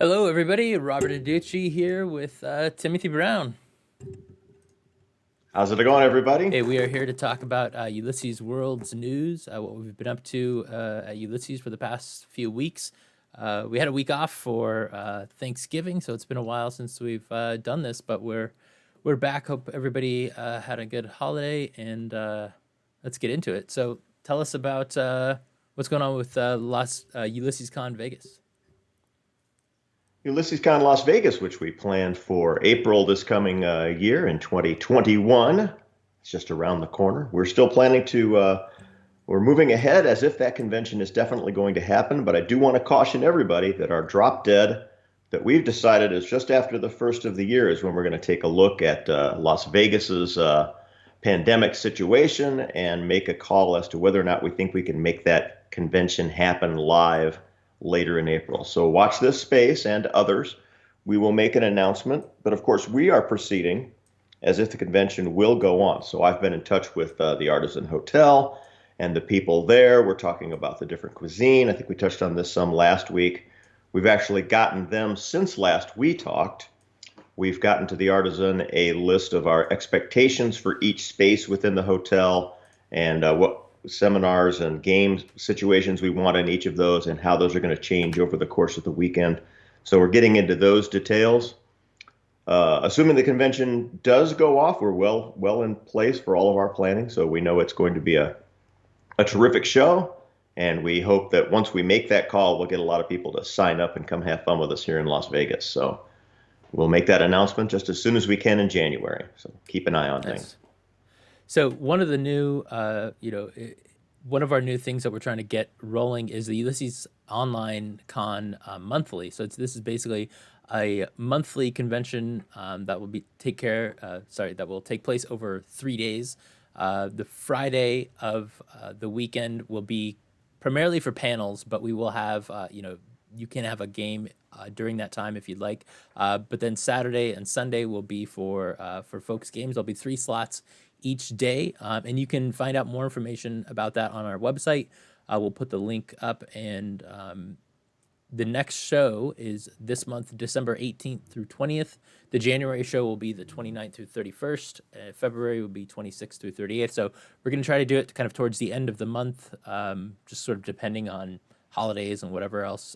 Hello, everybody. Robert Aducci here with Timothy Brown. How's it going, everybody? Hey, we are here to talk about Ulysses World's news, what we've been up to at Ulysses for the past few weeks. We had a week off for Thanksgiving, so it's been a while since we've done this, but we're back. Hope everybody had a good holiday, and let's get into it. So, tell us about what's going on with Ulysses Con Vegas. Ulisses Con Las Vegas, which we planned for April this coming year in 2021. It's just around the corner. We're still planning we're moving ahead as if that convention is definitely going to happen, but I do want to caution everybody that our drop dead that we've decided is just after the first of the year is when we're going to take a look at Las Vegas's pandemic situation and make a call as to whether or not we think we can make that convention happen live later in April. So watch this space and others. We will make an announcement, but of course, we are proceeding as if the convention will go on. So I've been in touch with the Artisan Hotel and the people there. We're talking about the different cuisine. I think we touched on this some last week. We've actually gotten them since last we talked. We've gotten to the Artisan a list of our expectations for each space within the hotel and what seminars and game situations we want in each of those and how those are going to change over the course of the weekend. So we're getting into those details. Assuming the convention does go off, we're well in place for all of our planning. So we know it's going to be a terrific show. And we hope that once we make that call, we'll get a lot of people to sign up and come have fun with us here in Las Vegas. So we'll make that announcement just as soon as we can in January. So keep an eye on things. Nice. So one of the new, one of our new things that we're trying to get rolling is the Ulysses Online Con monthly. So this is basically a monthly convention that will that will take place over 3 days. The Friday of the weekend will be primarily for panels, but we will have, you can have a game during that time if you'd like. But then Saturday and Sunday will be for folks games. There'll be 3 slots each day, and you can find out more information about that on our website. We'll put the link up, and the next show is this month, December 18th through 20th. The January show will be the 29th through 31st. February will be 26th through 38th. So we're going to try to do it kind of towards the end of the month, just sort of depending on holidays and whatever else,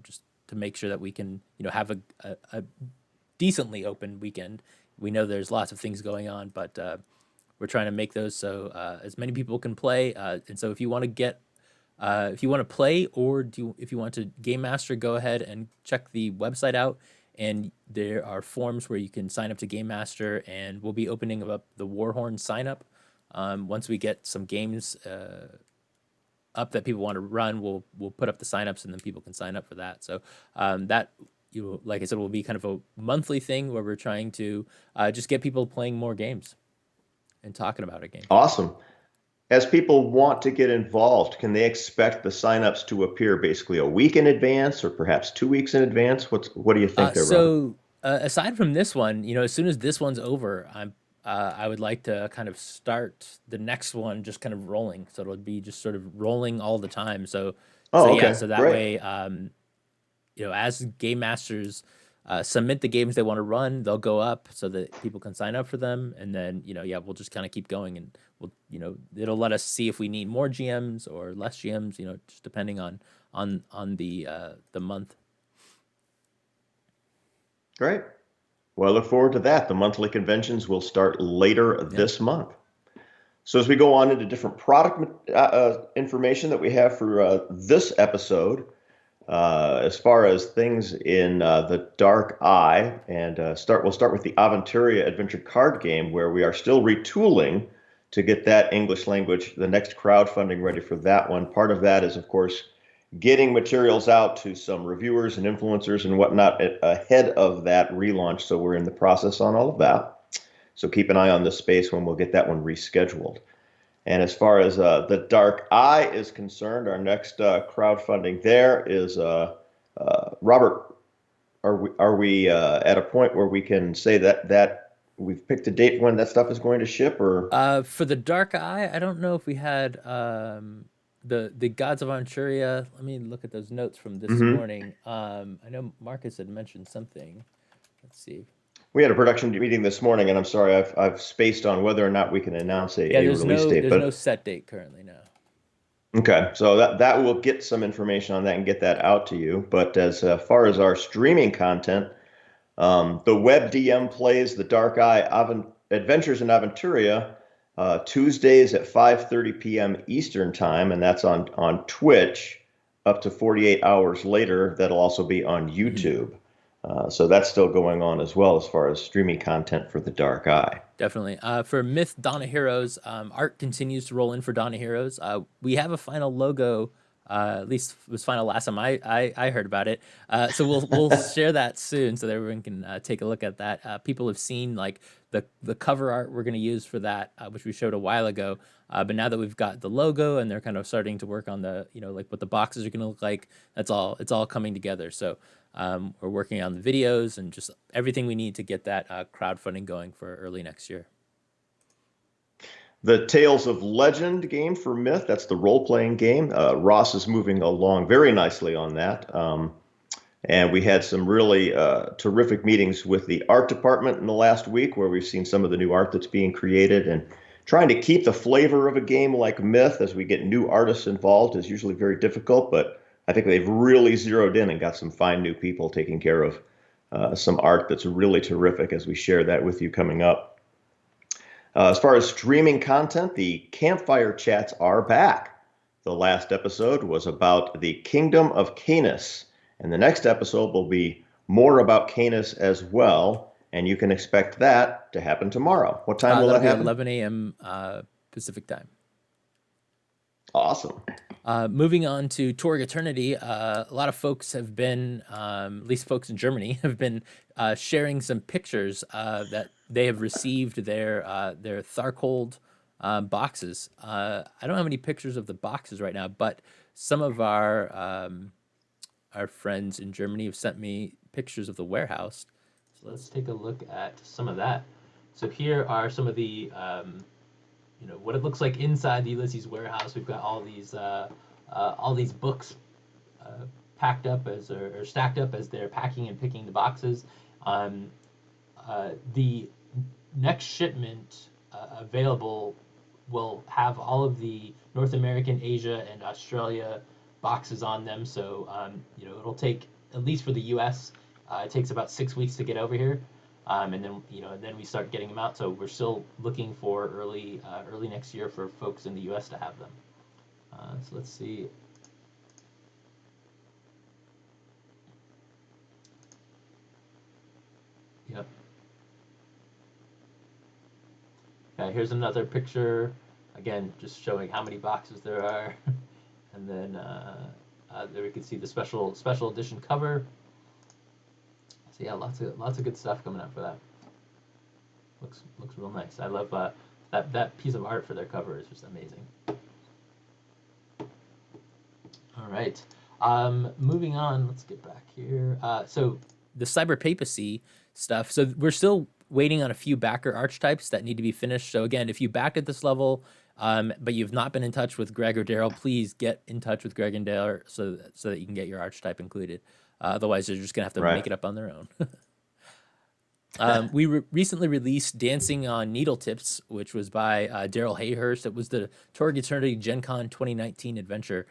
just to make sure that we can, have a decently open weekend. We know there's lots of things going on, but we're trying to make those so as many people can play. And so if you want to if you want to play or if you want to game master, go ahead and check the website out. And there are forms where you can sign up to game master, and we'll be opening up the Warhorn sign up. Once we get some games up that people want to run, we'll put up the signups, and then people can sign up for that. So that like I said, will be kind of a monthly thing where we're trying to just get people playing more games and talking about a game. Awesome. As people want to get involved, can they expect the signups to appear basically a week in advance or perhaps 2 weeks in advance? What do you think there, Robert? Aside from this one, as soon as this one's over, I would like to kind of start the next one just kind of rolling. So it'll be just sort of rolling all the time. So Oh, yeah, okay, so that great. way, as game masters submit the games they want to run, they'll go up so that people can sign up for them, and then yeah, we'll just kind of keep going, and we'll it'll let us see if we need more GMs or less GMs, just depending on the month. Great. Well, I look forward to that. The monthly conventions will start later Yeah. this month. So as we go on into different product information that we have for this episode, as far as things in the dark eye, and we'll start with the Aventuria adventure card game, where we are still retooling to get that English language, the next crowdfunding ready for that one. Part of that is, of course, getting materials out to some reviewers and influencers and whatnot ahead of that relaunch. So we're in the process on all of that. So keep an eye on this space when we'll get that one rescheduled. And as far as the Dark Eye is concerned, our next crowdfunding there is Robert. Are we at a point where we can say that we've picked a date when that stuff is going to ship? Or For the Dark Eye, I don't know if we had. the Gods of Manchuria. Let me look at those notes from this Hmm. morning. I know Marcus had mentioned something. Let's see. We had a production meeting this morning, and I'm sorry, I've spaced on whether or not we can announce Yeah, a release date. there's no But set date currently. No. okay, so that will get some information on that and get that out to you. But as far as our streaming content, the Web DM plays the Dark Eye Adventures in Aventuria Tuesdays at 5:30 p.m. Eastern Time, and that's on Twitch. Up to 48 hours later, that'll also be on Hmm. YouTube. So that's still going on as well as far as streaming content for the Dark Eye. Definitely. For Myth Dawn of Heroes, art continues to roll in for Dawn of Heroes. We have a final logo. At least it was final last time I heard about it. So we'll share that soon so that everyone can take a look at that. People have seen like the cover art we're going to use for that, which we showed a while ago. But now that we've got the logo and they're kind of starting to work on the like what the boxes are going to look like, it's all coming together. So we're working on the videos and just everything we need to get that crowdfunding going for early next year. The Tales of Legend game for Myth, that's the role-playing game. Ross is moving along very nicely on that. And we had some really terrific meetings with the art department in the last week where we've seen some of the new art that's being created. And trying to keep the flavor of a game like Myth as we get new artists involved is usually very difficult, but I think they've really zeroed in and got some fine new people taking care of some art that's really terrific as we share that with you coming up. As far as streaming content, the campfire chats are back. The last episode was about the Kingdom of Canis, and the next episode will be more about Canis as well, and you can expect that to happen tomorrow. What time will That'll that be happen? 11 a.m. Pacific time. Awesome. Moving on to Torg Eternity, a lot of folks have been, at least folks in Germany, have been sharing some pictures that they have received their Tharkold boxes. I don't have any pictures of the boxes right now, but some of our friends in Germany have sent me pictures of the warehouse. So let's take a look at some of that. So here are some of the what it looks like inside the Ulysses warehouse. We've got all these books uh, packed up or stacked up as they're packing and picking the boxes. Um, the next shipment available will have all of the North American, Asia, and Australia boxes on them. So it'll take at least for the U.S. It takes about 6 weeks to get over here, and then then we start getting them out. So we're still looking for early next year for folks in the U.S. to have them. So let's see. Yep. Here's another picture. Again, just showing how many boxes there are, and then there we can see the special edition cover. So yeah, lots of good stuff coming out for that. Looks real nice. I love that piece of art for their cover is just amazing. All right. Moving on. Let's get back here. So the cyber papacy stuff. So we're still waiting on a few backer archetypes that need to be finished. So again, if you backed at this level, but you've not been in touch with Greg or Daryl, please get in touch with Greg and Daryl so that you can get your archetype included. Otherwise, they're just gonna have to Right. make it up on their own. We recently released Dancing on Needle Tips, which was by Daryl Hayhurst. It was the Torg Eternity Gen Con 2019 adventure.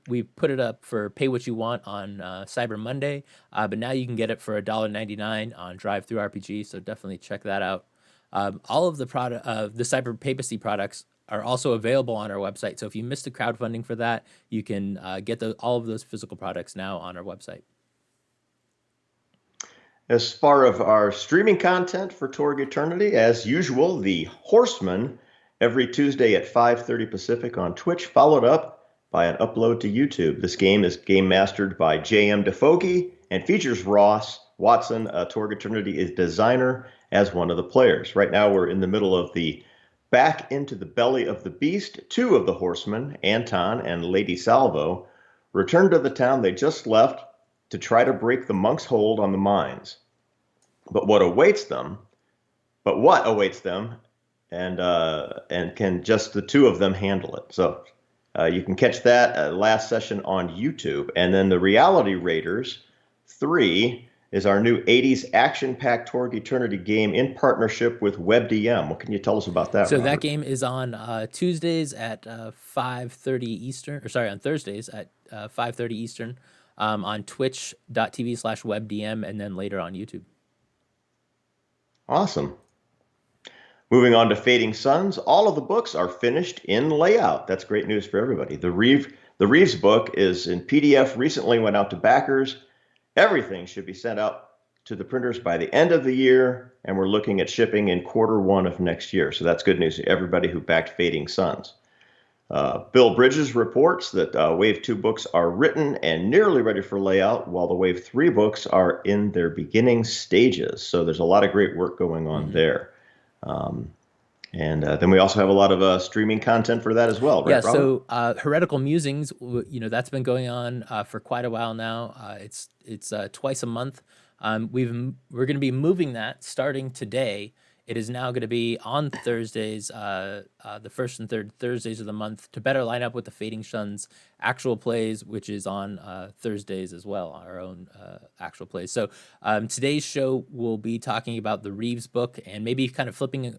We put it up for pay what you want on Cyber Monday, but now you can get it for $1.99 on Drive Through RPG. So definitely check that out. All of the the Cyber Papacy products are also available on our website. So if you missed the crowdfunding for that, you can get all of those physical products now on our website. As far as our streaming content for Torg Eternity, as usual, the Horseman every Tuesday at 5:30 Pacific on Twitch, followed up by an upload to YouTube. This game is game mastered by J.M. DeFogie and features Ross Watson. Torg Eternity is designer as one of the players. Right now, we're in the middle of the Back into the Belly of the Beast. Two of the horsemen, Anton and Lady Salvo, return to the town they just left to try to break the monks' hold on the mines. But what awaits them? But what awaits them? And can just the two of them handle it? So You can catch that last session on YouTube. And then the Reality Raiders 3 is our new 80s action-packed Torg Eternity game in partnership with WebDM. What can you tell us about that, So that Robert? game is on Tuesdays at 5:30 Eastern, or sorry, on Thursdays at 5:30 Eastern, on twitch.tv/webdm, and then later on YouTube. Awesome. Moving on to Fading Suns, all of the books are finished in layout. That's great news for everybody. The Reeves book is in PDF, recently went out to backers. Everything should be sent out to the printers by the end of the year, and we're looking at shipping in Q1 of next year. So that's good news to everybody who backed Fading Suns. Bill Bridges reports that Wave 2 books are written and nearly ready for layout, while the Wave 3 books are in their beginning stages. So there's a lot of great work going on there. And then we also have a lot of streaming content for that as well, Yeah, right, Robert? so Heretical Musings, that's been going on for quite a while now. It's twice a month. We're going to be moving that starting today. It is now going to be on Thursdays, the first and third Thursdays of the month, to better line up with the Fading Suns actual plays, which is on Thursdays as well, our own actual plays. So today's show will be talking about the Reeves book and maybe kind of flipping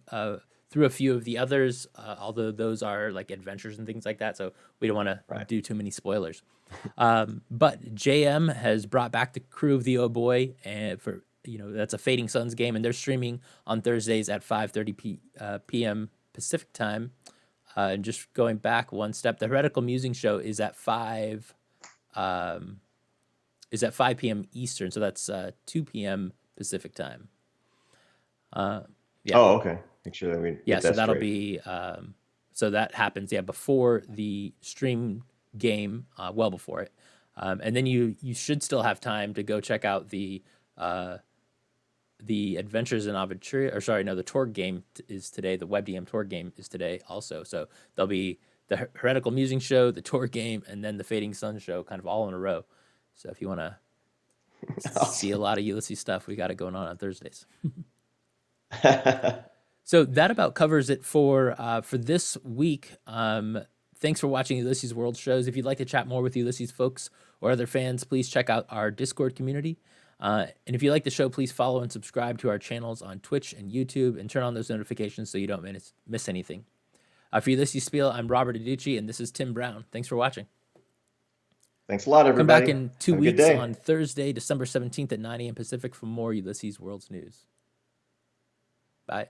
through a few of the others, although those are like adventures and things like that. So we don't want to Right. do too many spoilers. But JM has brought back the crew of the Oh Boy, and that's a Fading Suns game, and they're streaming on Thursdays at 5:30 p.m. Pacific time. And just going back one step, the Heretical Musing Show is at 5 p.m. Eastern, so that's 2 p.m. Pacific time. Yeah. Oh, okay. Make sure that we Yeah, get so that that'll straight. be so that happens before the stream game, well before it, and then you should still have time to go check out the Adventures in Aventura, or sorry, no, the Torg game is today. The WebDM Torg game is today also. So there'll be the Heretical Musing Show, the Torg game, and then the Fading Sun Show, kind of all in a row. So if you want to see a Awesome. lot of Ulysses stuff, we got it going on Thursdays. So that about covers it for this week. Thanks for watching Ulysses World shows. If you'd like to chat more with Ulysses folks or other fans, please check out our Discord community. And if you like the show, please follow and subscribe to our channels on Twitch and YouTube, and turn on those notifications so you don't miss anything. For Ulisses Spiele, I'm Robert Aducci, and this is Tim Brown. Thanks for watching. Thanks a lot, Come back everybody. in 2 Have a good weeks day. on Thursday, December 17th at 9 a.m. Pacific for more Ulysses World's news. Bye.